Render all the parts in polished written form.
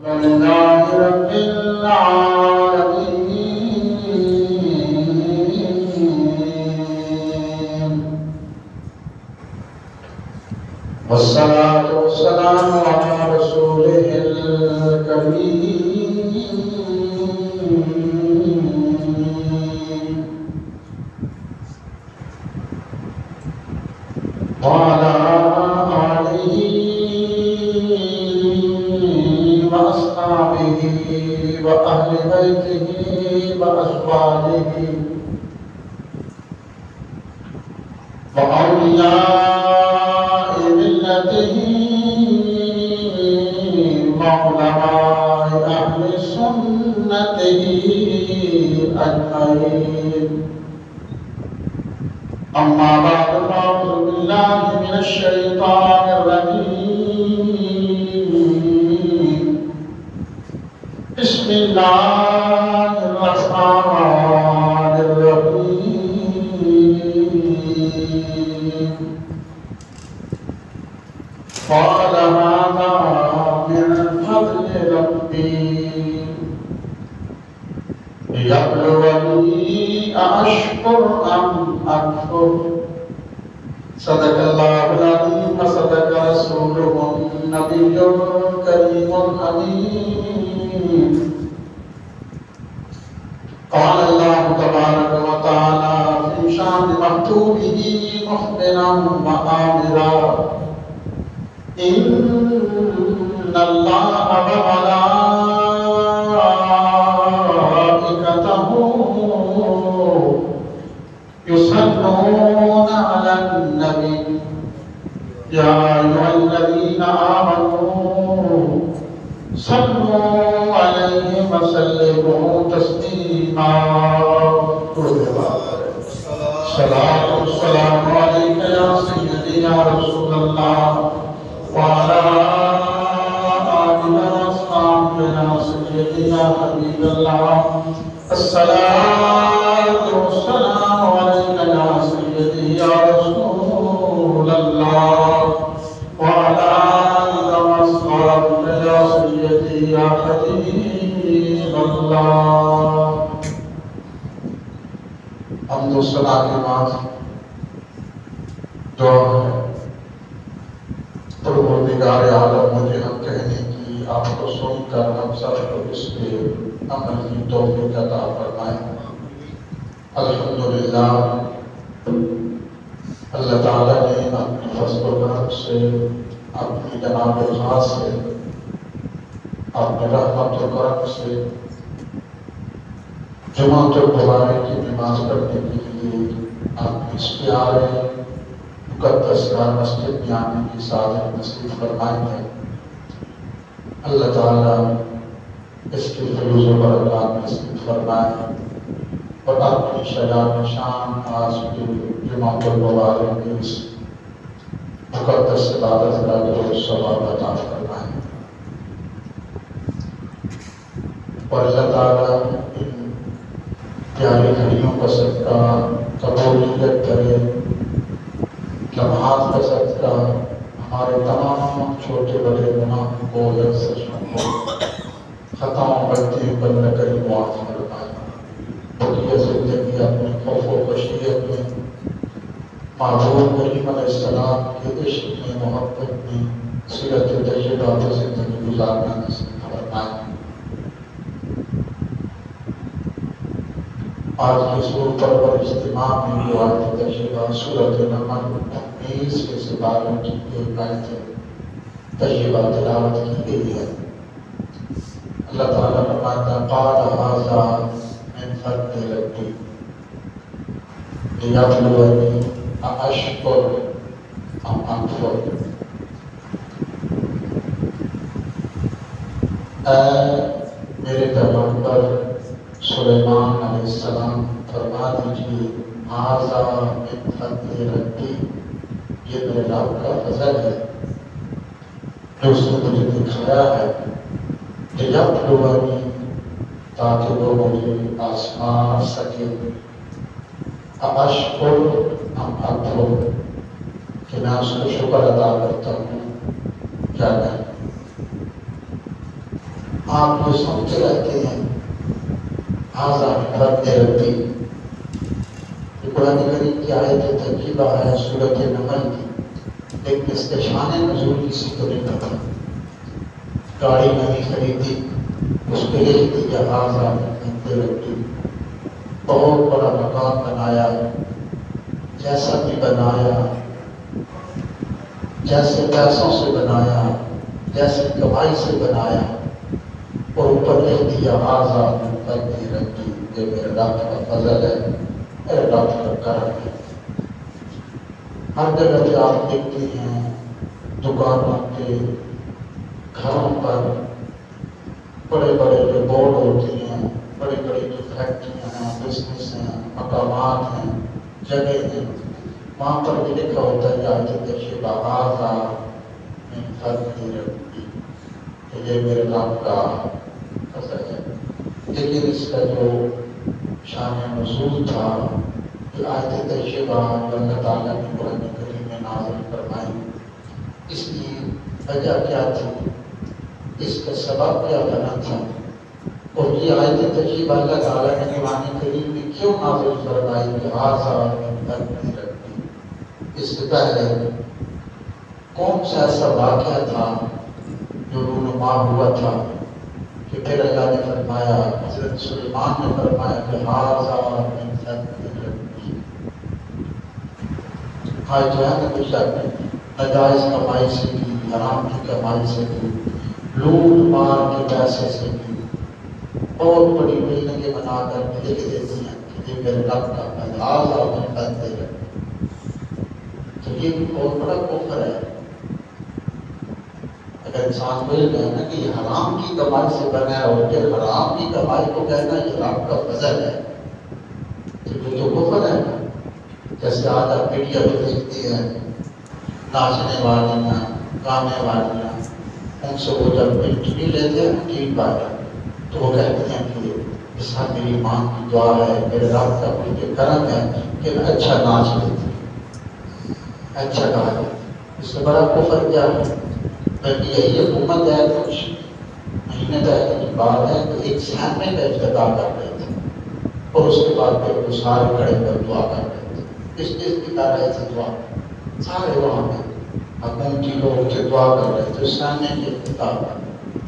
لله رب العالمين والصلاة والسلام على رسوله الكريم وعلى آله وأصحابه وأهل بيته وأزواجه وأولياء ملته وعلماء أهل سنته أجمعين. أما بعد فأعوذ بالله من الشيطان الرجيم. بسم الله الرحمن الرحيم. قال هذا من فضل ربي ليبلوني أأشكر أم أكفر. صدق الله العظيم وصدق رسوله النبي الكريم الأمين. قال الله تبارك وتعالى في شان مكتوبه مخبرا وآمرا إن الله وملائكته يصلون على النبي يا أيها الذين آمنوا صلوا عليه وسلموا تسليما. صلاة والسلام عليك يا سيدي يا رسول الله وعلى آلك وأصحابك يا سيدي يا حبيب الله. الصلاة والسلام عليك يا سيدي يا رسول الله وعلى آلك وأصحابك يا سيدي يا حبيب الله. حمد و ثنا کے بعد دعا ہے. پروردگار عالم مجھے ہم کہنے کی آپ کو سن کر ہم سب کو اس کے عمل کی توفیق عطا فرمائیں. الحمدللہ اللہ تعالیٰ نے اپنی فضل و کرم سے اپنی جناب خاص سے اپنے رحمت و کرم سے جمعۃ الجمعہ کی نماز پڑھنے کے لیے آپ اس پیارے مقدس مسجد میں آنے کی سعادت نصیب فرمائی ہے. اللہ تعالیٰ اس کی فیض و برکات نصیب فرمائے اور اپنی شجاعت شان آج کے جمعۃ المبارک میں اس مقدس عبادت کا جو ثواب عطا فرمائے اور اللہ تعالیٰ ان پیاری گھڑیوں کا صدقہ قبولیت کرے. لمحات کا صدقہ ہمارے تمام چھوٹے بڑے گناہوں کو لفظوں کو خطاؤں غلطیوں پر نہ کری معاف فرمائے. بقیہ زندگی اپنے خوف و خشیت میں معبود کریم علیہ السلام کے عشق میں محبت میں سیرت طیبہ پر زندگی گزارنا نصیب فرمائے. آج کی سور پرور اجتماع میں جو آیت تجربہ سورۃ نمل 19 کے سپاروں کی ایک آیت تجربہ تلاوت کی گئی ہے. اللہ تعالیٰ فرماتا قال هذا من فضل ربی لیبلونی أأشكر أم أكفر. اے میرے پیغمبر سلیمان علیہ السلام فرما دیجیے ھذا من فضل ربی، یہ میرے رب کا فضل ہے جو اس نے مجھے دکھایا ہے لیبلونی، تاکہ وہ مجھے آزما سکے أأشكر أم أكفر، کہ میں اس کو شکر ادا کرتا ہوں کیا نہیں. آپ جو سنتے رہتے ہیں حاضہ رب ربی، قرآن کریم کی آیت ترکیبہ ہے سورۃ نمل کی، لیکن اس کے شان نزول کسی کو نہیں پتا۔ گاڑی نہیں خریدی، اس کے لیے دیا حاضہ رب ربی، بہت بڑا مکان بنایا، جیسا بھی بنایا، جیسے پیسوں سے بنایا، جیسے کمائی سے بنایا، اور اوپر لکھ دیا حاضہ رب ربی، یہ میرے رب کا فضل ہے، میرے رب کا کرم ہے۔ ہر جگہ پہ آپ دیکھتے ہیں دکانوں پہ، گھروں پر بڑے بڑے جو بورڈ ہوتے ہیں، بڑی بڑی جو فیکٹریاں ہیں، بزنس ہیں، مقامات ہیں، جگہ ہیں، وہاں پر بھی لکھا ہوتا ہے آیت ترکیبہ حاضہ من فضل ربی، کہ یہ میرے رب کا فضل ہے۔ لیکن اس کا جو شان نزول تھا، یہ آیت ترکیبہ جو اللہ تعالیٰ نے قرآن کریم میں نازل فرمائی، اس کی وجہ کیا تھی، اس کا سبب کیا بنا تھا، اور یہ آیت ترکیبہ اللہ تعالیٰ نے قرآن کریم میں کیوں نازل فرمائی کہ حاضہ من فضل ربی۔ اس سے پہلے کون سا ایسا واقعہ تھا جو رونما ہوا تھا کہ پھر اللہ نے فرمایا، حضرت سلیمان نے فرمایا کہ حاضہ من فضل ربی۔ آج جو ہے نا کچھ ناجائز کمائی سے کی، حرام کی کمائی سے کی، لوٹ مار کے پیسے سے کی، بہت بڑی بلڈنگیں بنا کر کے لکھ دیتی ہیں کہ یہ میرے رب کا فضل، حاضہ من فضل ربی۔ تو یہ بھی بہت بڑا کفر ہے۔ اگر انسان کو یہ کہنا کہ یہ حرام کی کمائی سے بنا ہے اور پھر حرام کی کمائی کو کہنا یہ رب کا فضل ہے، تو یہ تو کفر ہے۔ جیسے آج آپ میڈیا پہ دیکھتے ہیں ناچنے والیاں، گانے والیاں، ان سے وہ جب انٹرویو لیتے ہیں ٹھیک بات ہے، تو وہ کہتے ہیں کہ اس کا میری ماں کی دعا ہے، میرے رب کا مجھے کرم ہے کہ میں اچھا ناچ لیتی ہوں، اچھا گا لیتی ہوں۔ اس سے بڑا کفر کیا ہے؟ بلکہ یہی حکومت ہے، کچھ مہینے پہلے کی بات ہے کہ ایک سینے کا افتتاح کر رہے تھے، اور اس کے بعد پھر وہ سارے کھڑے کر دعا کر رہے تھے، کس چیز کی کر رہے تھے دعا؟ سارے وہاں پہ حکومتی لوگ کے دعا کر رہے تھے، سینے کے افتتاح کر رہے تھے،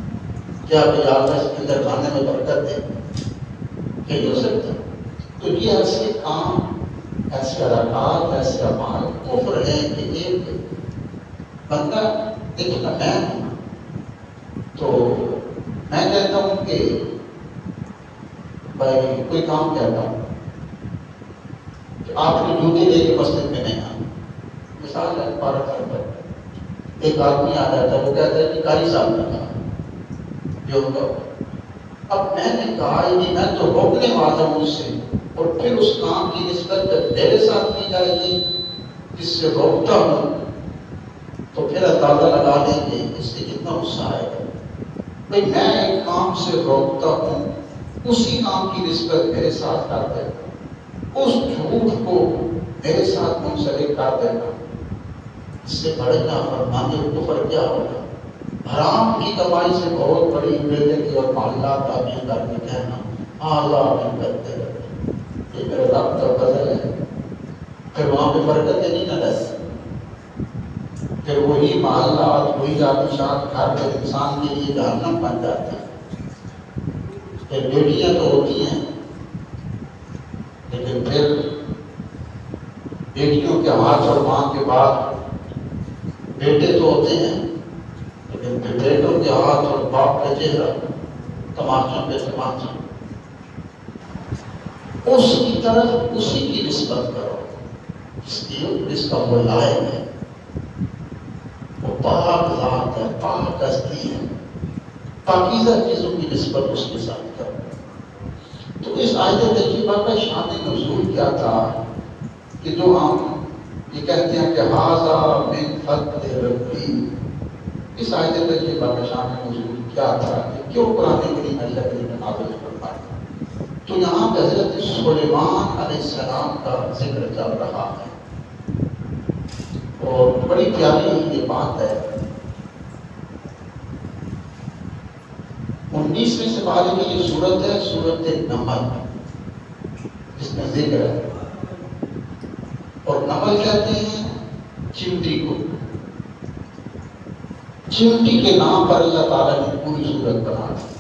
کیا کہ اللہ اس کے اندر کھانے میں برکت دے، کہ ہو سکتا۔ تو یہ ایسے کام، ایسے حرکات، ایسے اعمال کفر ہے کہ ایک بندہ دیکھنا میں ہوں تو میں کہتا ہوں کہ بھائی کوئی کام کہتا ہوں کہ آپ نے جوتے لے کے مسجد میں نہیں آنا، مثال ہے پارک پر ایک آدمی آ جاتا ہے، وہ کہتا ہے کہ قاری صاحب نے کہا جو اب میں نے کہا کہ میں تو روکنے والا ہوں اس سے، اور پھر اس کام کی نسبت جب میرے ساتھ کی جائے گی جس سے روکتا ہوں، تو پھر اندازہ لگا لیں گے اس سے کتنا غصہ آئے گا۔ بھئی میں ایک کام سے روکتا ہوں، اسی کام کی نسبت میرے ساتھ کر دینا، اس جھوٹ کو میرے ساتھ منسلک کر دینا، اس سے بڑے نافرمانی اور کفر کیا ہوگا؟ حرام کی کمائی سے بہت بڑی بلڈنگ اور محلات تعمیر کر کے کہنا حاضہ من فضل ربی، یہ میرے رب کا فضل ہے، پھر وہاں پہ برکتیں نہیں نہ رہتی، پھر وہی محلات، وہی آبشار گھر کے انسان کے لیے جہنم بن جاتا ہے۔ پھر بیٹیاں تو ہوتی ہیں، لیکن پھر بیٹیوں کے ہاتھ اور ماں کے بعد بیٹے تو ہوتے ہیں، لیکن پھر بیٹوں کے ہاتھ اور باپ کا چہرہ تماشوں پہ تماشا، اس کی طرف اسی کی نسبت کرو جس کا وہ لائق ہے، وہ پاک ذات ہے، پاک ہستی ہے، پاکیزہ چیزوں کی نسبت اس کے ساتھ کرو۔ تو اس آیت ترکیبہ کا شان نزول کیا تھا کہ جو ہم یہ کہتے ہیں کہ حاضہ من فضل ربی، اس آیت ترکیبہ کا شان نزول کیا تھا کہ کیوں قرآن کریم اللہ کریم نے نازل فرمایا؟ تو یہاں پہ حضرت سلیمان علیہ السلام کا ذکر چل رہا ہے، اور بڑی پیاری یہ بات ہے، 19ویں سپارے کی یہ سورت ہے، سورت نمل، اس میں ذکر ہے. اور نمل کہتے ہیں چمٹی کو. چمٹی کے نام پر اللہ تعالیٰ نے پوری سورت بنا دی.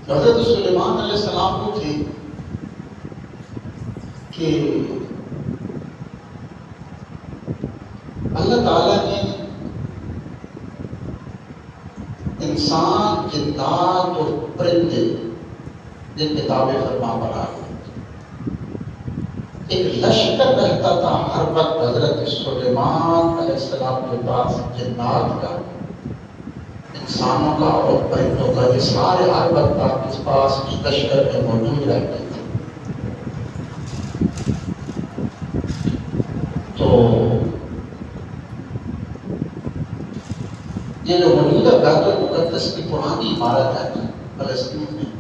حضرت سلیمان علیہ السلام کو تھی کہ اللہ تعالیٰ نے انسان، جنات اور پرندے جن کتاب فرما بنا دی. ایک لشکر رہتا تھا ہر وقت حضرت سلیمان علیہ السلام کے پاس، جنات کا، انسانوں کا اور پرندوں کا. یہ سارے ہر وقت آپ کے پاس اس لشکر میں موجود رہتے تھے. تو یہ جو موجودہ بیت المقدس کی پرانی عمارت ہے فلسطین میں،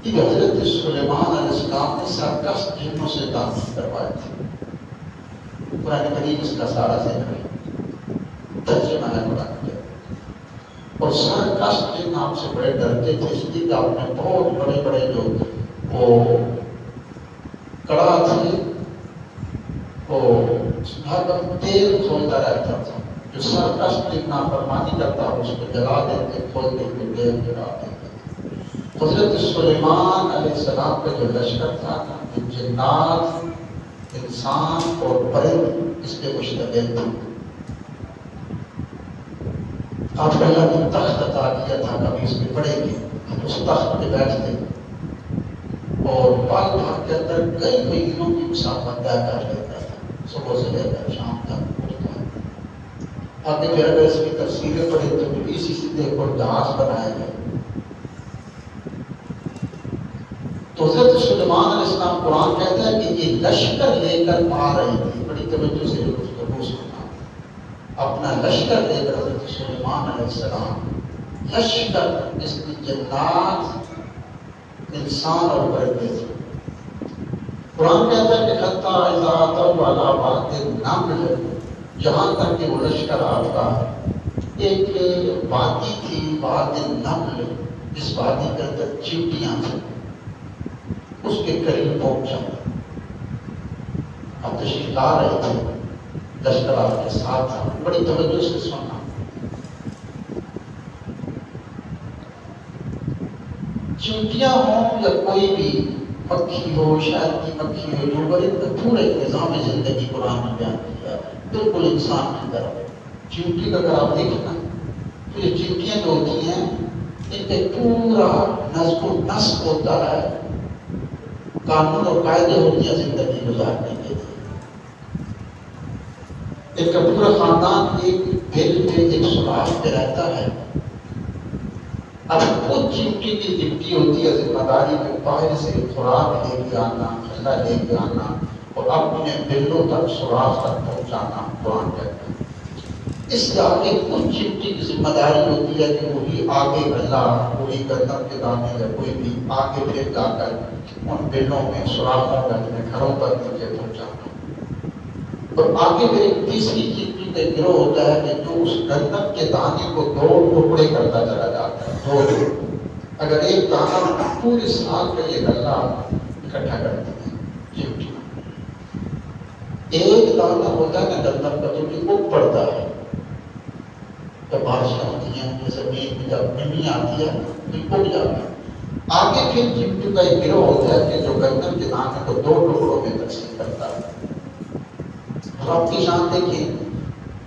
یہ حضرت سلیمان علیہ السلام نے سرکش جنوں سے تعمیر کروائی تھی. قرآن کریم اس کا سارا ذکر ہے، ترجمہ ہے قرآن کا. اور سرکش جن آپ سے بڑے ڈرتے تھے، اس لیے کہ آپ نے بہت بڑے بڑے جو وہ کڑا تھے، وہ ہر وقت تیل کھولتا رہتا تھا. جو سرکش جن نافرمانی کرتا اس کو جلا دیتے، کھول دیتے، تیل جلا دیتے. حضرت سلیمان علیہ السلام کا جو لشکر تھا، جنات، انسان اور پرند اس کے مشتمل تھے. آپ کو اللہ نے تخت عطا کیا تھا، کبھی اس پہ پڑے گے، اس تخت پہ بیٹھتے اور پال بھاگ کے اندر کئی مہینوں کی مسافت طے کر لیتا تھا. صبح سے لے کر شام تک اٹھتا. آگے پھر اگر اس کی تفسیریں پڑھے تو اسی سیدھے پر جہاز بنائے گئے. تو حضرت سلیمان علیہ السلام قرآن کہتا ہے کہ یہ لشکر لے کر آ رہی تھی. بڑی توجہ سے گفتگو سننا. اپنا لشکر لے کر حضرت سلیمان علیہ السلام، لشکر جس کی جنات، انسان اور پرندے تھے. قرآن کہتا ہے کہ حتی اذا اتوا علی واد النمل، جہاں تک کہ وہ لشکر آتا ہے. ایک وادی تھی، واد النمل، جس وادی کے اندر چیونٹیاں تھیں. اس کے قریب پہنچا. آپ تشریف لا رہے تھے، لشکر آپ کے ساتھ تھا. بڑی توجہ سے سننا. چیونٹیاں ہوں یا کوئی بھی مکھی ہو، شہد کی مکھی ہو، جو بڑے پورے نظام زندگی قرآن میں بیان کیا ہے، بالکل انسان کی طرح. چیونٹی کا اگر آپ دیکھنا تو یہ چیونٹیاں جو ہوتی ہیں، ان پہ پورا نظم و نسق ہوتا ہے، قانون اور قاعدے ہوتی ہیں زندگی گزارنے کے لیے. ایک کا پورا خاندان ایک دل پہ، ایک سراخ پہ رہتا ہے. اب خود چیونٹی کی ڈیوٹی ہوتی ہے، ذمہ داری میں باہر سے خوراک لے کے آنا، کھانا لے کے آنا اور اپنے بلوں تک، سوراخ تک پہنچانا. قرآن کہتا ہے اس کے آگے خود چیونٹی کی ذمہ داری ہوتی ہے کہ وہی آگے اللہ، وہی گندم کے دانے یا کوئی بھی آگے پھر جا کر ان بلوں میں، سوراخوں میں اپنے گھروں پر نیچے پہنچانا. اور آگے پھر ایک تیسری چیونٹی کا گروہ ہوتا ہے کہ جو اس گندم کے دانے کو 2 ٹکڑے کرتا چلا جاتا ہے. 2 اگر ایک دانہ پورے سال کا یہ غلہ اکٹھا کرتی ہے چیونٹی. ایک دانہ ہوتا ہے نا گندم کا، جو کہ اگ پڑتا ہے جب بارشیں ہوتی ہیں، زمین میں جب نمی آتی ہے تو اگ جاتا ہے. آگے پھر چیونٹی کا ایک گروہ ہوتا ہے کہ جو گندم کے دانے کو 2 ٹکڑوں میں تقسیم کرتا ہے. آپ کی شان دیکھیں،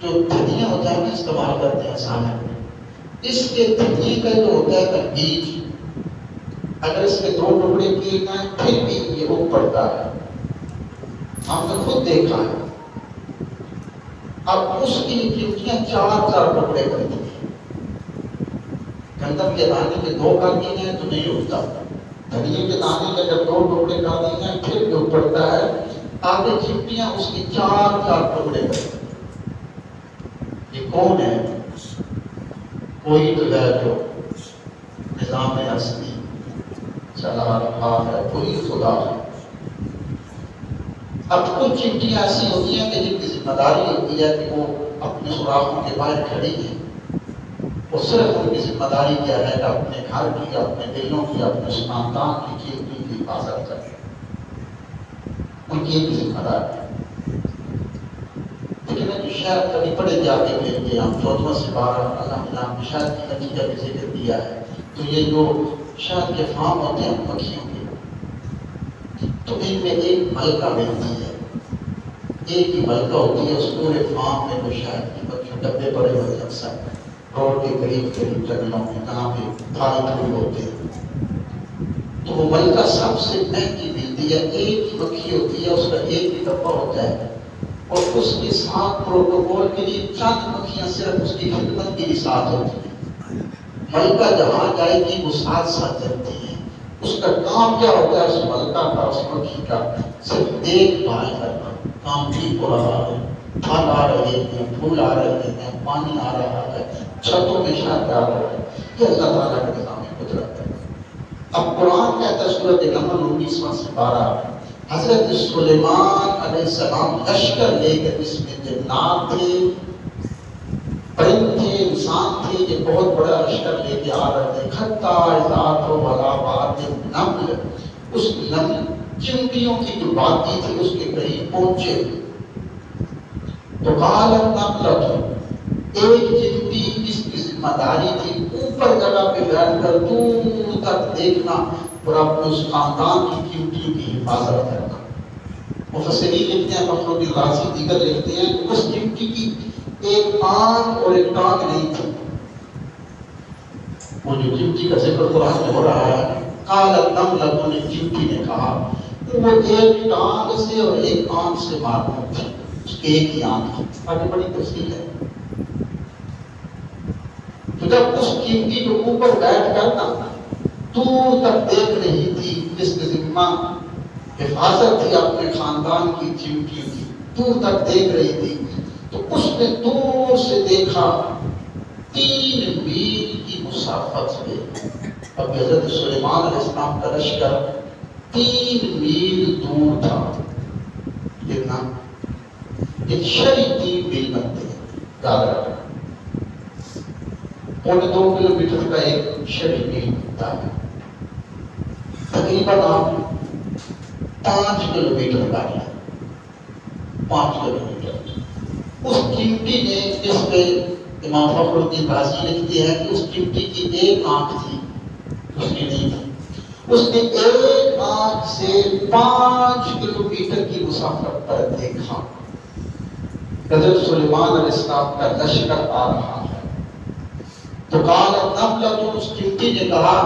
جو دھنیا ہوتا ہے نا استعمال کرتے ہیں سالن میں، اس کے دھنیے کا جو ہوتا ہے بیج، اگر اس کے 2 ٹکڑے کیے جائیں پھر بھی یہ اگ پڑتا ہے. ہم نے خود دیکھا ہے. اب اس کی چیونٹیاں 4 ٹکڑے کرتی ہیں. گندم کے دانے کے 2 کر دیے ہیں تو نہیں اگتا. دھنیے کے دانے کے اگر 2 ٹکڑے کر دیے ہیں پھر بھی اگ پڑتا ہے. آگے چیونٹیاں اس کی 4 ٹکڑے کرتی ہیں. یہ کون ہے؟ کوئی تو ہے جو نظام اصلی چلا رہا ہے، کوئی خدا ہے. اب کچھ چیونٹیاں ایسی ہوتی ہیں کہ جن کی ذمہ داری ہوتی ہے کہ وہ اپنے سوراخوں کے باہر کھڑی ہیں وہ صرف ان کی ذمہ داری کیا ہے کہ اپنے گھر کی، اپنے دلوں کی، اپنے خاندان کی قیمتی کی حفاظت کریں. ان کی ایک ذمہ داری ہے. لیکن جو شاید کبھی پڑے جاتے ہوئے ہم 14 سے 12 اللہ نے نام شاید کی نتیجہ بھی ذکر دیا ہے. تو یہ جو شاید کے فارم ہوتے ہیں مکھیوں کے، تو ان میں ایک ملکہ ملتی ہے، ایک ہی ملکہ ہوتی ہے اس پورے فارم میں. جو شاید کی مکھیوں ڈبے پڑے ہوئے اکثر روڈ کے قریب جنگلوں میں جہاں پہ پھل پھول ہوتے ہیں، تو وہ ملکہ سب سے مہنگی ملتی ہے. ایک ہی مکھی ہوتی ہے، اس کا ایک ہی ڈبہ ہوتا ہے، اور اس کے ساتھ پروٹوکول کے لیے چند مکھیاں صرف اس کی خدمت کے لیے ساتھ ہوتی ہیں. ملکہ جہاں جائے گی وہ ساتھ ساتھ چلتی ہے. اس کا کام کیا ہوتا ہے؟ اس ملکہ کا، اس مکھی کا صرف دیکھ بھال کرنا. کام ٹھیک ہو رہا ہے، پھل آ رہے ہیں، پھول آ رہے ہیں، پانی آ رہا ہے، چھتوں میں شاید آ رہا ہے. یہ اللہ تعالیٰ کے نظام قدرت ہے. اب قرآن کہتا ہے سورۃ نمل 19 سے 12، حضرت سلیمان علیہ السلام لشکر لے کر، اس میں جنات تھے، پرند تھے، انسان تھے، یہ بہت بڑا لشکر لے کے آ رہے تھے. کھتا ذات و بلاوات نمل، اس نمل چمٹیوں کی جو باتی تھی اس کے قریب پہنچے. تو قال النملۃ، ایک چمٹی اس کی ذمہ داری تھی اوپر جگہ پہ بیٹھ کر دور تک دیکھنا اور اپنے اس خاندان کی چمٹیوں کی حفاظت کرنا. مفسرین لکھتے ہیں، فخر الدین رازی دیگر لکھتے ہیں کہ اس چمٹی کی ایک آنکھ اور ایک ٹانگ نہیں تھی. وہ جو چمٹی کا ذکر قرآن میں ہو رہا ہے، قال النملۃ، نے چمٹی نے کہا، وہ ایک ٹانگ سے اور ایک آنکھ سے معلوم تھی، اس کی ایک ہی آنکھ تھی. آگے بڑی تفصیل ہے. تو جب اس چمٹی کو اوپر بیٹھ کر نا دور تک دیکھ رہی تھی، جس کے ذمہ حفاظت تھی اپنے خاندان کی چمٹیوں کی، دور تک دیکھ رہی تھی، تو اس نے دور سے دیکھا 3 میل کی مسافت پہ. اب حضرت سلیمان علیہ السلام کا لشکر 3 میل دور تھا. کتنا؟ ایک شری 3 میل بنتے ہیں، یاد رکھنا. 2.25 کلومیٹر کا ایک شری میل بنتا ہے. تقریباً آپ 5 کلومیٹر کا ہے، 5 کلومیٹر. اس چمٹی نے، اس پہ امام فخر الدین رازی لکھتے ہیں کہ اس چمٹی کی ایک آنکھ تھی، اس کی نہیں تھی. اس نے ایک آنکھ سے 5 کلومیٹر کی مسافت پر دیکھا حضرت سلیمان علیہ السلام کا لشکر آ رہا ہے. تو قال النملۃ، اس چمٹی نے کہا،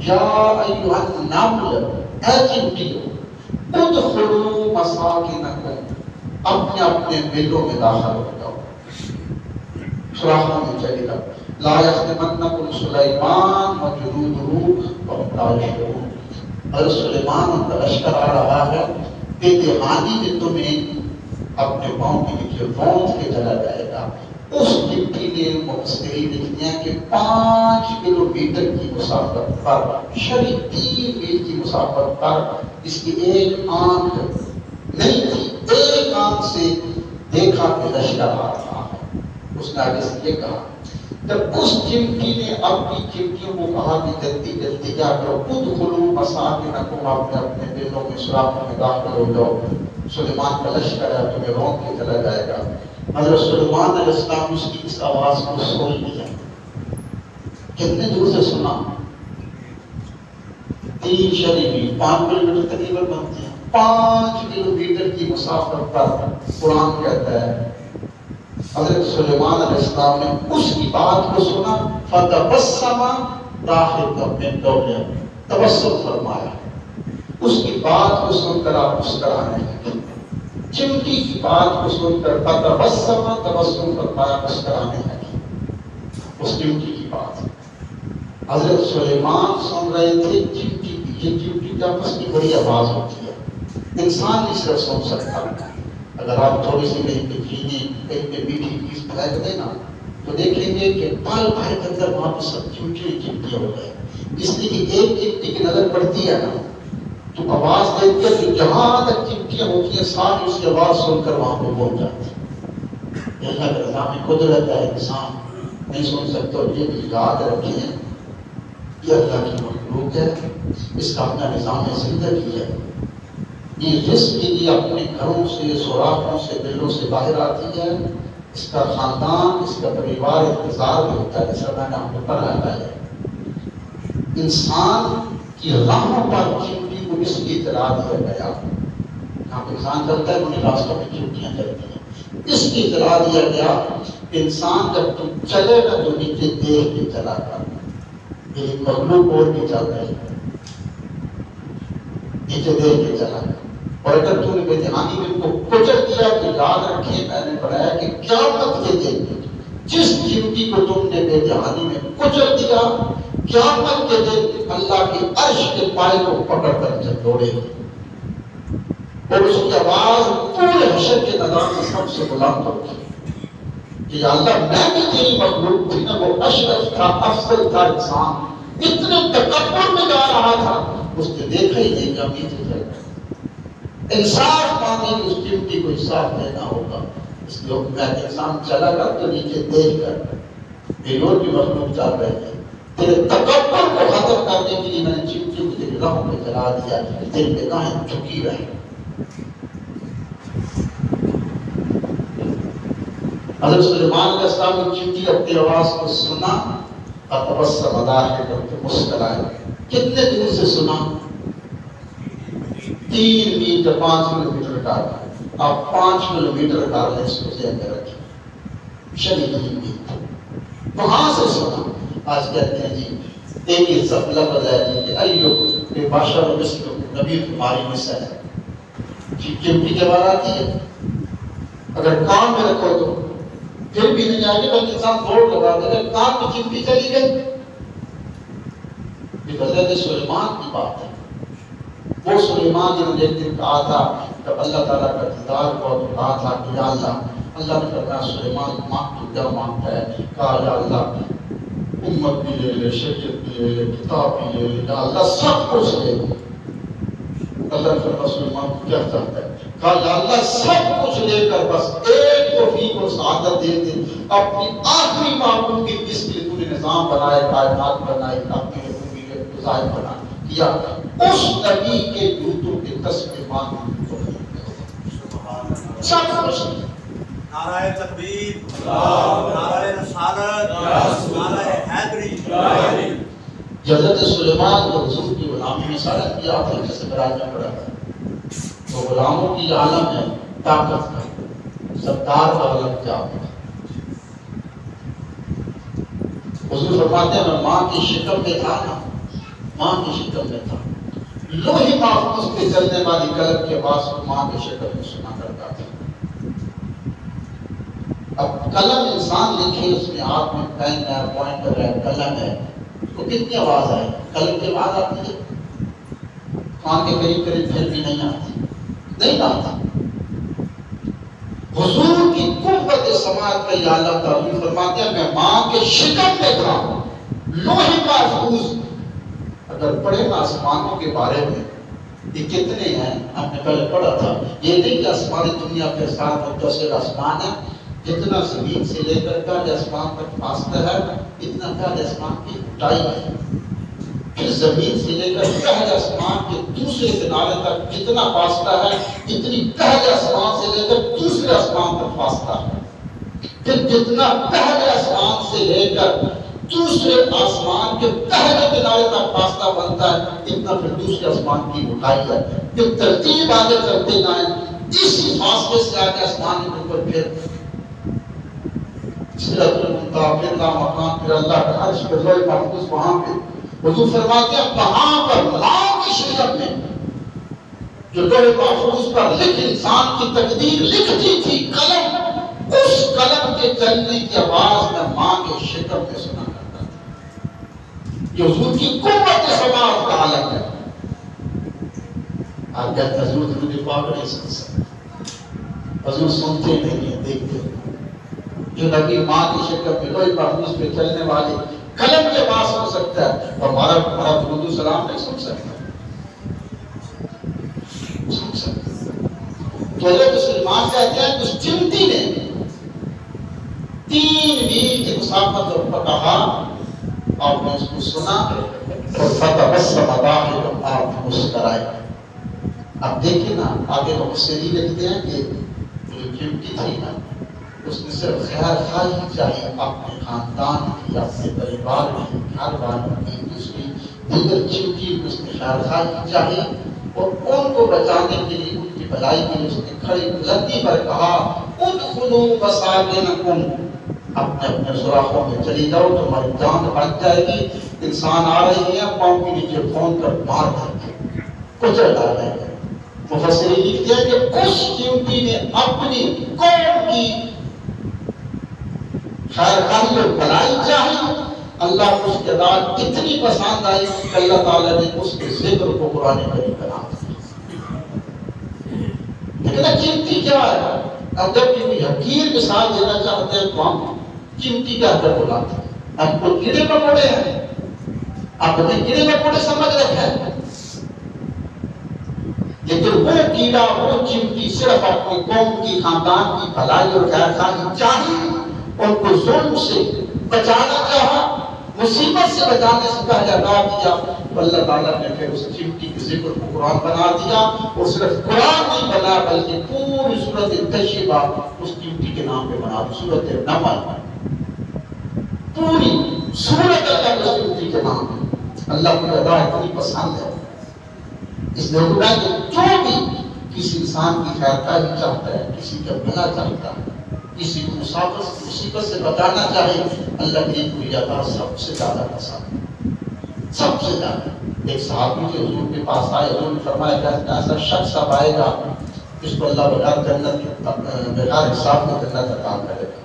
یا ایھا النمل، اے چمٹیو، ادخلوا مساکنکم، اپنے اپنے بلوں میں داخل ہو جاؤ، سوراخوں میں چلے جاؤ. لا یخدمنکم سلیمان وجنودہ وهم لا یشعرون. اور سلیمان ان کا لشکر آ رہا ہے، بے دہانی میں تمہیں اپنے پاؤں کے نیچے رونت کے چلا جائے گا. اس چمٹی نے مفسرین لکھتے ہیں کہ 5 کلومیٹر کی مسافت پر، شری 3 میل کی مسافت پر اس کی ایک آنکھ نہیں تھی. ایک آنکھ سے دیکھا کہ لشکر آ رہا ہے. اس نے آگے سے یہ کہا، جب اس چمٹی نے اپنی چمٹیوں کو کہا کہ جلدی جلدی جا کر ادخلوا مساکنکم، اپنے اپنے دلوں میں سوراخوں میں داخل ہو جاؤ، سلیمان کا لشکر ہے، تمہیں رونق کے چلا جائے گا. حضرت سلیمان علیہ السلام اس کی اس آواز کو سن لیا. کتنے دور سے سنا؟ 3 شری میل، 5 کلومیٹر تقریباً بنتے ہیں. 5 کلومیٹر کی مسافت پر قرآن کہتا ہے حضرت سلیمان علیہ السلام نے اس کی بات کو سنا. فتبسم ضاحکا من قولہ، تبسم فرمایا. اس کی بات کو سن کر آپ مسکرانے لگے. چمٹی کی بات کو سن کر فتبسم، تبسم فرمایا، مسکرانے لگے. اس چمٹی کی بات حضرت سلیمان سن رہے تھے. چمٹی کی، یہ چمٹی کی آپس کی بڑی آواز ہوتی ہے، انسان نہیں صرف سن سکتا. اگر آپ تھوڑی سی کہیں پہ چینی، کہیں پہ میٹھی چیز پھینک دیں نا تو دیکھیں گے کہ پل بھر کے اندر وہاں پہ سب چمٹیاں ہو گئے. اس لیے کہ ایک چمٹی کی نظر پڑتی ہے نا تو آواز دیتے ہیں کہ جہاں تک چمٹیاں ہوتی ہیں ساتھ اس کی آواز سن کر وہاں پہ پہنچ جاتی ہے. اللہ کا نظام قدرت ہے. انسان نہیں سن سکتے، اور یہ بھی یاد رکھیں یہ اللہ کی مخلوق ہے، اس کا اپنا نظام زندگی ہے، یہ رزق کے لیے اپنے گھروں سے، سوراخوں سے، دلوں سے باہر آتی ہے، اس کا خاندان، اس کا پریوار انتظار میں ہوتا ہے، جیسا میں نے آپ کو پڑھایا ہے۔ انسان کی راہوں پر چمٹی کو اس کی اطلاع دیا گیا، یہاں پہ انسان چلتا ہے انہیں راستوں میں چمٹیاں چلتی ہیں، اس کی اطلاع دیا گیا انسان جب تم چلے گا تو نیچے دیکھ کے چلا کر، یہ مخلوق اور بھی چل رہی ہے، نیچے دیکھ کے چلا کر، اور اگر تم نے بے دھیانی میں ان کو کچل دیا تو یاد رکھیں میں نے پڑھایا کہ قیامت کے دن جس چمٹی کو تم نے بے دھیانی میں کچل دیا، قیامت کے دن اللہ کے عرش کے پائے کو پکڑ کر جھنڈوڑے گی، اور اس کی آواز پورے حشر کے میدان میں سب سے بلند ہوگی کہ یا اللہ میں بھی تیری مخلوق تھی نا، وہ اشرف تھا، افضل تھا انسان، اتنے تکبر میں جا رہا تھا، اس نے دیکھا ہی نہیں کہ نیچے چل رہا، انصاف مانگے کہ اس چمٹی کو انصاف دینا ہوگا، اس لیے میں انسان چلا کر تو نیچے دیکھ کر یہ اور بھی مخلوق چل رہے ہیں، تیرے تکبر کو ختم کرنے کے لیے میں نے چمٹی کو تیری راہوں پہ چلا دیا، تیری نگاہیں جھکی رہیں۔ حضرت سلیمان علیہ السلام نے چمٹی اپنی آواز کو سنا اور تبسم ضاحکا کر کے مسکرائے، کتنے دن سے سنا؟ 3 میل یا 5 کلومیٹر کا، آپ 5 کلومیٹر کا لیں اس کو ذہن میں رکھیں، شدید امید وہاں سے سنا۔ آج کہتے ہیں جی ایک ہی سب لفظ ہے جی کہ ایوب بے باشر و مسلم نبی تمہاری مثل ہے، جی چمٹی کے بعد آتی ہے، اگر کان میں رکھو تو پھر بھی نہیں آئے گی، بلکہ انسان زور لگا دے گا، کان میں چمٹی چلی گئی۔ یہ حضرت سلیمان کی بات ہے، وہ سلیمان جنہوں نے ایک دن کہا تھا جب اللہ تعالیٰ کا دیدار ہوا تو کہا تھا کہ یا اللہ نے فرمایا سلیمان مانگ تو کیا مانگتا ہے؟ کہا یا اللہ امت بھی لے لے، شریعت بھی لے لے، کتاب بھی لے لے، یا اللہ سب کچھ لے لے۔ اللہ نے فرمایا سلیمان کو کیا چاہتا ہے؟ کہا یا اللہ سب کچھ لے کر بس ایک توفیق اور سعادت دے دے، اپنی آخری معبود کی جس کے لیے تو نے نظام بنائے، کائنات بنائی، اپنی ربوبیت کو ظاہر بنا کیا، اس نبی کے جوتوں کے تسبیح مانگنے کو سب کچھ۔ نعرہ تکبیر، نعرہ رسالت، نعرہ حیدری۔ حضرت سلیمان کو حضور کی غلامی میں سارا کیا تھا، جیسے براج میں پڑا تھا، تو غلاموں کی عالم ہے طاقت کا، سردار کا عالم کیا ہوگا؟ حضور فرماتے ہیں میں ماں کی شکم میں تھا نا، ماں کی شکم میں تھا، لوہی محفوظ پہ چلنے والی قلم کے آواز کو ماں کی شکم میں سنا کرتا تھا۔ اب قلم انسان لکھے، اس میں ہاتھ میں پین ہے، پوائنٹر ہے، قلم ہے، تو کتنی آواز آئے؟ قلم کی آواز آتی ہے کان کے قریب قریب، پھر بھی نہیں آتی، نہیں آتی۔ حضور کی قوت سماعت کا یہ عالم تھا، حضور فرماتے ہیں میں ماں کے شکم میں تھا، لوہی محفوظ۔ اگر پڑھے نا آسمانوں کے بارے میں یہ کتنے ہیں، ہم نے پہلے پڑھا تھا، یہ نہیں کہ آسمانی دنیا کے ساتھ متصل آسمان ہے، جتنا زمین سے لے کر پہلے آسمان تک فاصلہ ہے اتنا پہلے آسمان کی اونچائی ہے، پھر زمین سے لے کر پہلے آسمان کے دوسرے کنارے تک جتنا فاصلہ ہے اتنی پہلے آسمان سے لے کر دوسرے آسمان تک فاصلہ ہے، پھر جتنا پہلے آسمان سے لے کر دوسرے آسمان کے پہلے کنارے تک فاصلہ بنتا ہے اتنا پھر دوسرے آسمان کی اونچائی ہے، پھر ترتیب آگے کرتے جائیں، اسی فاصلے سے آگے آسمان کے اوپر پھر سدرۃ المنتہا، پھر کا مقام، پھر اللہ کا عرش، پھر لوح محفوظ، وہاں پہ حضور فرماتے ہیں وہاں پر ماں کی شکم میں جو لوح محفوظ پر لکھ انسان کی تقدیر لکھتی تھی قلم، اس قلم کے چلنے کی آواز میں ماں کے شکم میں سنا کرتا تھا۔ یہ حضور کی قوت سماعت کا عالم ہے۔ آپ کہتے ہیں حضور درود پاک نہیں سن سکتے، حضور سنتے نہیں ہیں، دیکھتے ہیں۔ جو نبی ماں کی شکل میں لوح محفوظ پہ چلنے والی قلم کے پاس ہو سکتا ہے، اور ہمارا درود و سلام نہیں سن سکتا، سن سکتا۔ تو حضرت سلیمان کہتے ہیں اس چمٹی نے 3 میل کی مسافت پر کہا، آپ نے اس کو سنا اور فتبسم ضاحکا، آپ مسکرائے۔ اب دیکھیں نا آگے مفسرین لکھتے ہیں کہ جو چمٹی تھی نا، اس نے صرف خیر خواہی چاہیے اپنے خاندان کی، اپنے پریوار کی، گھر والوں کی، دوسری دیگر چمٹی اس نے خیر خواہی چاہیے اور ان کو بچانے کے لیے، ان کی بھلائی کے لیے اس نے کھڑی بلندی پر کہا ادخلوا مساکنکم، اپنے اپنے سوراخوں میں چلی جاؤ، تمہاری جان بچ جائے گی۔ انسان آ رہے ہیں، پاؤں کے نیچے پھون کر مار دیں گے، کچل ڈالیں گے۔ مفسرین لکھتے ہیں کہ اس چمٹی نے اپنی قوم کی خیر خواہی اور بھلائی چاہی، اللہ کو اس کے دعوت اتنی پسند آئی کہ اللہ تعالیٰ نے اس کے ذکر کو قرآن کریم بنا دیا۔ لیکن چمٹی کیا ہے؟ اب جب کوئی حقیر مثال دینا چاہتے ہیں تو ہم چمٹی کا حضر بلاتے ہیں۔ اب کو کیڑے مکوڑے ہیں، آپ نے کیڑے مکوڑے سمجھ رکھے ہیں، لیکن وہ کیڑا، وہ چمٹی صرف اپنی قوم کی، خاندان کی بھلائی اور خیر خواہی چاہی، ان کو ظلم سے بچانا چاہا، مصیبت سے بچانے سے پہلا دیا، تو اللہ تعالیٰ نے پھر اس چمٹی کے ذکر کو قرآن بنا دیا، اور صرف قرآن نہیں بنا بلکہ پوری سورۃ تشبہ اس چمٹی کے نام پہ بنا دی، سورۃ نمل، پوری سورۃ اللہ اس چمٹی کے نام پہ۔ اللہ کو ادا اتنی پسند ہے، اس لیے ہوتا ہے کہ جو بھی کسی انسان کی خیر خواہی چاہتا ہے، کسی کا بھلا چاہتا ہے، کسی کو مصیبت سے بچانا چاہے، اللہ کی کوئی عطا سب سے زیادہ پسند، سب سے زیادہ۔ ایک صحابی کے حضور کے پاس آئے، حضور نے فرمایا کہ ایسا شخص اب آئے گا جس کو اللہ بغیر حساب میں جنت عطا کرے گا۔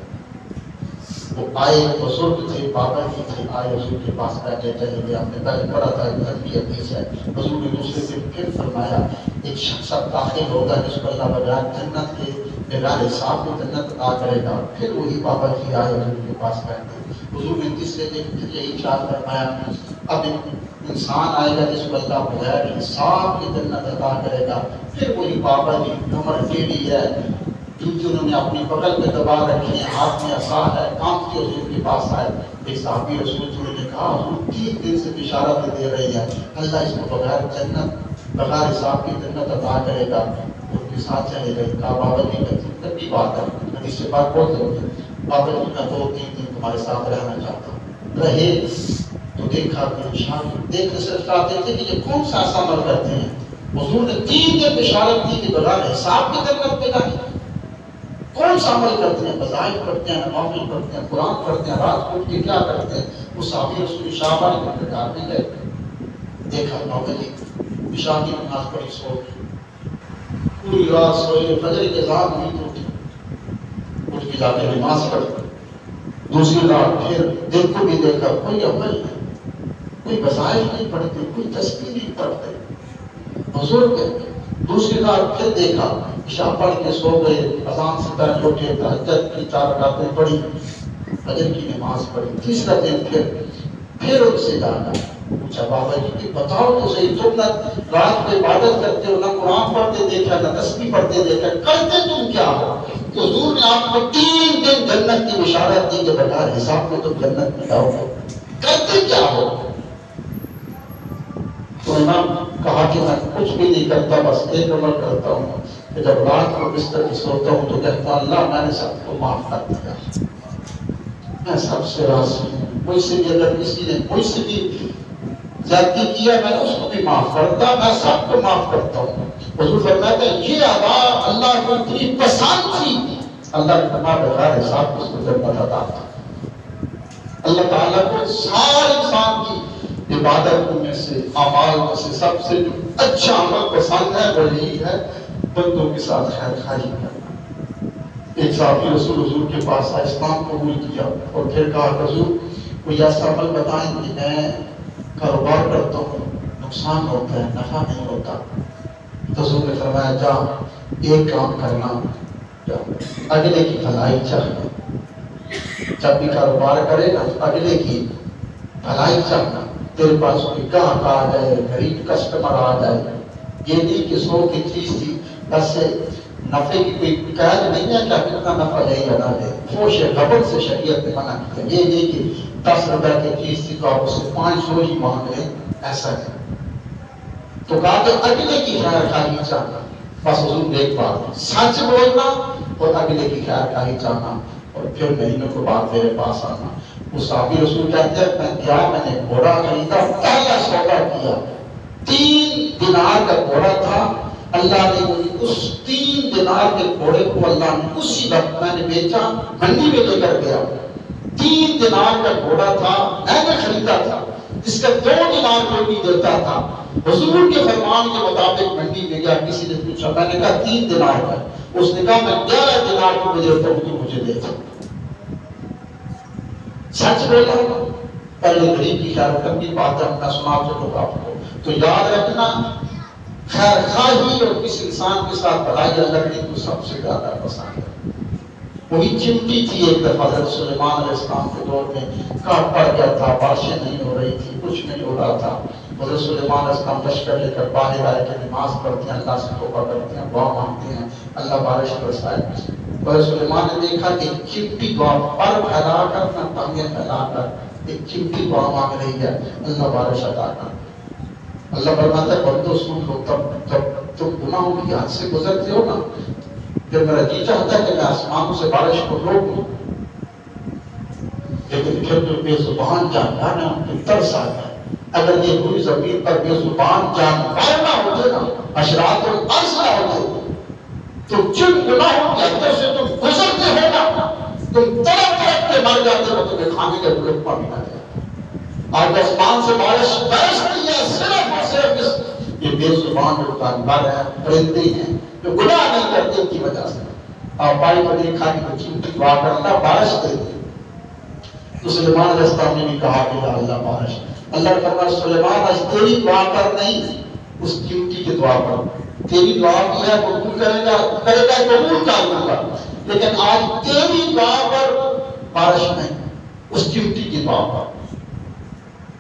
وہ آئے، بزرگ تھے، بابا جی تھے، آئے حضور کے پاس بیٹھے، چلے گئے، ہم نے پہلے پڑھا تھا نبی حدیث ہے، حضور نے دوسرے دن پھر فرمایا ایک شخص اب داخل ہوگا جس کو اللہ بغیر جنت کے، بغیر حساب میں جنت عطا کرے گا۔ پھر وہی بابا جی آئے حضور کے پاس بیٹھے، حضور نے تیسرے دن پھر یہی ارشاد فرمایا اب انسان آئے گا جس کو اللہ بغیر حساب کی جنت عطا کرے گا۔ پھر وہی بابا جی، عمر ٹیڑھی ہے، جنہوں نے اپنی بغل میں دبا رکھی ہیں، ہاتھ میں عصا ہے، کانپتے حضور کے پاس آئے۔ ایک صحابی رسول نے کہا حضور 3 دن سے بشارت دے رہی ہے، اللہ اس کو بغیر جنت، بغیر حساب کی جنت عطا کرے گا، ان کے ساتھ چلے گئے۔ کہا بابا جی کی بات ہے، حدیث سے بات بولتے ہوتے، بابا جی میں 2-3 دن تمہارے ساتھ رہنا چاہتا ہوں۔ رہے تو دیکھا کہ شاید دیکھنے سے چاہتے تھے کہ یہ کون سا ایسا عمل کرتے ہیں۔ حضور نے 3 دن بشارت دی کہ بغیر حساب کی جنت میں جائیں۔ کون سا عمل کرتے ہیں؟ بظاہر پڑھتے ہیں، نوافل پڑھتے ہیں، قرآن پڑھتے ہیں، رات کو اٹھ کے کیا کرتے ہیں؟ وہ صحابی رسول شعبان کے کردار میں گئے، دیکھا بابا جی عشاء کی نماز پڑھی، سو پوری رات سوئے، فجر کے اذان ہوئی تو اٹھ کے جا کے نماز پڑھی۔ دوسری رات پھر دن کو بھی دیکھا، کوئی عمل نہیں، کوئی بظاہر نہیں پڑھتے، کوئی تسبیح نہیں پڑھتے، بزرگ ہے۔ دوسری رات پھر دیکھا، عشاء پڑھ کے سو گئے، اذان سے پہلے اٹھے، تہجد کی 4 رکعتیں پڑھی، فجر کی نماز پڑھی۔ تیسرا دن پھر ان سے جانا، پوچھا بابا جی کہ بتاؤ تو صحیح، تم نہ رات کو عبادت کرتے ہو، نہ قرآن پڑھتے دیکھا، نہ تسبیح پڑھتے دیکھا، کرتے تم کیا ہو؟ تو حضور نے آپ کو 3 دن جنت کی بشارت دی کہ بغیر حساب میں تم جنت میں جاؤ گے، کرتے کیا ہو؟ تو امام کہا کہ میں کچھ بھی نہیں کرتا، بس ایک عمل کرتا ہوں کہ جب رات کو بستر میں سوتا ہوں تو کہتا ہوں اللہ میں نے سب کو معاف کر دیا، میں سب سے راضی ہوں، مجھ سے بھی اگر کسی نے مجھ سے بھی زیادتی کیا میں اس کو بھی معاف کرتا، میں سب کو معاف کرتا ہوں۔ حضور فرماتے ہیں یہ ادا اللہ کو اتنی پسند تھی، اللہ نے فرمایا بغیر حساب اس کو جنت عطا کی۔ اللہ تعالیٰ کو سارے انسان کی عبادت میں سے، اعمال میں سے سب سے جو اچھا عمل پسند ہے وہ یہی ہے بندوں کے ساتھ خیر خواہی کرنا۔ ایک صحابی رسول حضور کے پاس آئے، اسلام قبول کیا اور پھر کہا حضور کوئی ایسا عمل بتائیں کہ میں کاروبار کرتا ہوں، نقصان ہوتا ہے، نفع نہیں ہوتا۔ حضور نے فرمایا جا ایک کام کرنا، اگلے کی بھلائی چاہنا، جب بھی کاروبار کرے گا اگلے کی بھلائی چاہنا۔ تیرے پاس کوئی گاہک آ جائے، غریب کسٹمر آ جائے، یہ نہیں کہ 100 کی چیز تھی 10 سے نفع کی کوئی قید نہیں ہے کہ کتنا نفع لے یا نہ لے. فوش غبن سے شریعت نے منع کیا. یہ نہیں کہ 10 روپے کی چیز تھی تو آپ اسے 500 ہی مانگ لیں, ایسا نہیں. تو کہا کہ اگلے کی خیر خواہی چاہنا, بس حضور ایک بات, سچ بولنا اور اگلے کی خیر خواہی چاہنا, اور پھر مہینوں کے بعد میرے پاس آنا. وہ صحابی رسول کہتے ہیں میں گیا, میں نے گھوڑا خریدا, پہلا سودا کیا, 3 دینار کا گھوڑا تھا. اللہ نے مجھے اس 3 دینار کے گھوڑے کو اللہ نے اسی وقت میں نے بیچا, منڈی میں لے کر گیا. 3 دینار کا گھوڑا تھا, میں نے خریدا تھا, جس کا 2 دینار کوئی نہیں دیتا تھا. حضور کے فرمان کے مطابق منڈی میں گیا, کسی نے پوچھا, میں نے کہا 3 دینار کا, اس نے کہا میں 11 دینار کو دیتا ہوں, تو مجھے دے دو. سچ بولا, پہلے غریب کی خیر کرنی بات ہے, میں سنا چلوں گا آپ کو. تو یاد رکھنا, خیر خواہی اور کسی انسان کے ساتھ بھلائی اللہ نے کو سب سے زیادہ پسند ہے. وہی چمٹی تھی ایک دفعہ حضرت سلیمان علیہ السلام کے دور میں, کاٹ پڑ گیا تھا, بارشیں نہیں ہو رہی تھی, کچھ نہیں ہو رہا تھا. حضرت سلیمان علیہ السلام لشکر لے کر باہر آئے کہ نماز پڑھتے ہیں, اللہ سے توبہ کرتے ہیں, دعا مانگتے ہیں, اللہ بارش برسائے. حضرت سلیمان نے دیکھا کہ ایک چمٹی دعا پر پھیلا کر, ٹانگیں پھیلا کر ایک چمٹی دعا مانگ رہی ہے, اللہ بارش عطا کر. اللہ فرماتا ہے بندو سن لو, تب جب تم گناہوں کی حد سے گزرتے ہو نا, جب میرا جی چاہتا ہے کہ میں آسمانوں سے بارش کو روک دوں, لیکن پھر جو بے زبان جانور ہیں ان کی ترس آ جائے. اگر یہ پوری زمین پر بے زبان جانور نہ ہوتے نا, اشراط الارض نہ ہوتے, تو جن گناہوں کی حدوں سے تم گزرتے ہو نا, تم تڑپ تڑپ کے مر جاتے ہو, تمہیں کھانے کا لقمہ بھی نہ جائے. آج آسمان سے بارش برستی ہے صرف اور صرف یہ بے زبان جو جانور ہیں, پرندے ہیں, جو گناہ نہیں کرتے, ان کی وجہ سے. آپ بھائی کو دیکھا کہ وہ چمٹی دعا کرنا, بارش دے دی. تو سلیمان علیہ السلام نے بھی کہا کہ یا اللہ بارش. اللہ نے فرمایا سلیمان آج تیری دعا پر نہیں, اس چمٹی کی دعا پر. تیری دعا کی ہے قبول کرے گا قبول کر لوں گا, لیکن آج تیری دعا پر بارش نہیں, اس چمٹی کی دعا پر.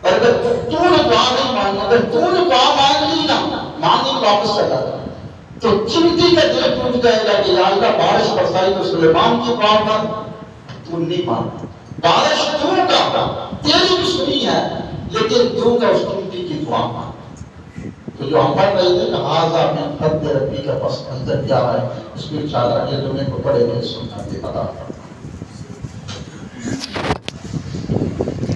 اور اگر تو نے دعا نہیں مانگی, اگر تو نے دعا مانگ لی نا, مانگی واپس چلا جائے, تو چمٹی کا دل ٹوٹ جائے گا کہ یا اللہ بارش برسائی تو سلیمان کی دعا پر تو نہیں مانگا. بارش دوں گا, تیری بھی سنی ہے, لیکن دوں گا اس چمٹی کی دعا مانگ. تو جو ہم پڑھ رہے تھے کہ حاضہ من فضل ربی کا پس منظر کیا ہے, اس کو انشاءاللہ یہ تمہیں کو پڑھے گئے سننا دے.